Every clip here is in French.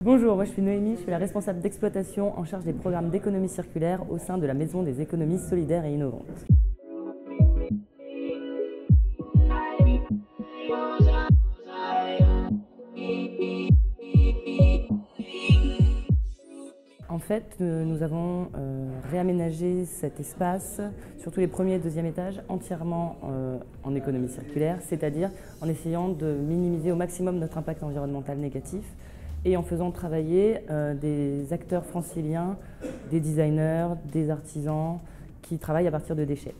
Bonjour, moi je suis Noémie, je suis la responsable d'exploitation en charge des programmes d'économie circulaire au sein de la Maison des économies solidaires et innovantes. En fait, nous avons réaménagé cet espace, surtout les premiers et deuxième étages, entièrement en économie circulaire, c'est-à-dire en essayant de minimiser au maximum notre impact environnemental négatif et en faisant travailler des acteurs franciliens, des designers, des artisans qui travaillent à partir de déchets.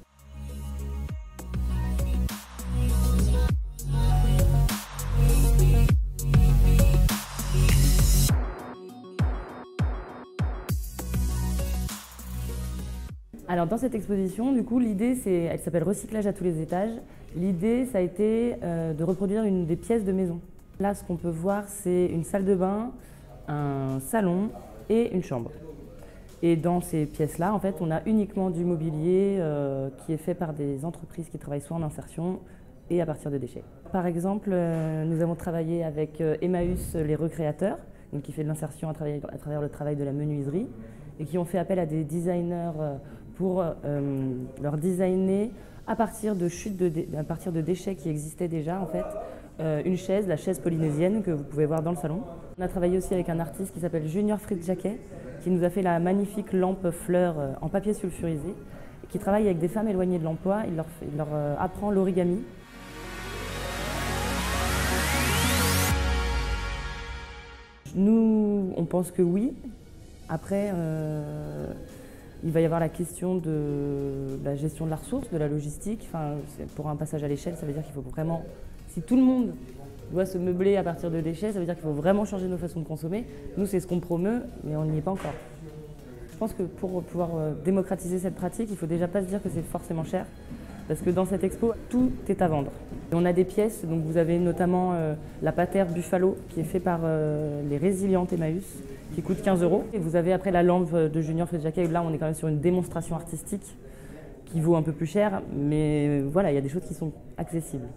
Alors dans cette exposition, du coup, l'idée, elle s'appelle Recyclage à tous les étages. L'idée, ça a été de reproduire une des pièces de maison. Là, ce qu'on peut voir, c'est une salle de bain, un salon et une chambre. Et dans ces pièces-là, en fait, on a uniquement du mobilier qui est fait par des entreprises qui travaillent soit en insertion et à partir de déchets. Par exemple, nous avons travaillé avec Emmaüs les recréateurs, donc qui fait de l'insertion à travers le travail de la menuiserie, et qui ont fait appel à des designers pour leur designer à partir de déchets qui existaient déjà, en fait, une chaise, la chaise polynésienne que vous pouvez voir dans le salon. On a travaillé aussi avec un artiste qui s'appelle Junior Fritz Jacquet, qui nous a fait la magnifique lampe fleur en papier sulfurisé, qui travaille avec des femmes éloignées de l'emploi. Il leur apprend l'origami. Nous, on pense que oui. Après, il va y avoir la question de la gestion de la ressource, de la logistique. Enfin, pour un passage à l'échelle, ça veut dire qu'il faut vraiment, si tout le monde doit se meubler à partir de déchets, ça veut dire qu'il faut vraiment changer nos façons de consommer. Nous, c'est ce qu'on promeut, mais on n'y est pas encore. Je pense que pour pouvoir démocratiser cette pratique, il ne faut déjà pas se dire que c'est forcément cher, parce que dans cette expo, tout est à vendre. Et on a des pièces, donc vous avez notamment la patère Buffalo, qui est fait par les résilientes Emmaüs, qui coûte 15 €. Et vous avez après la lampe de Junior Fritz Jacquet, où là on est quand même sur une démonstration artistique qui vaut un peu plus cher, mais voilà, il y a des choses qui sont accessibles.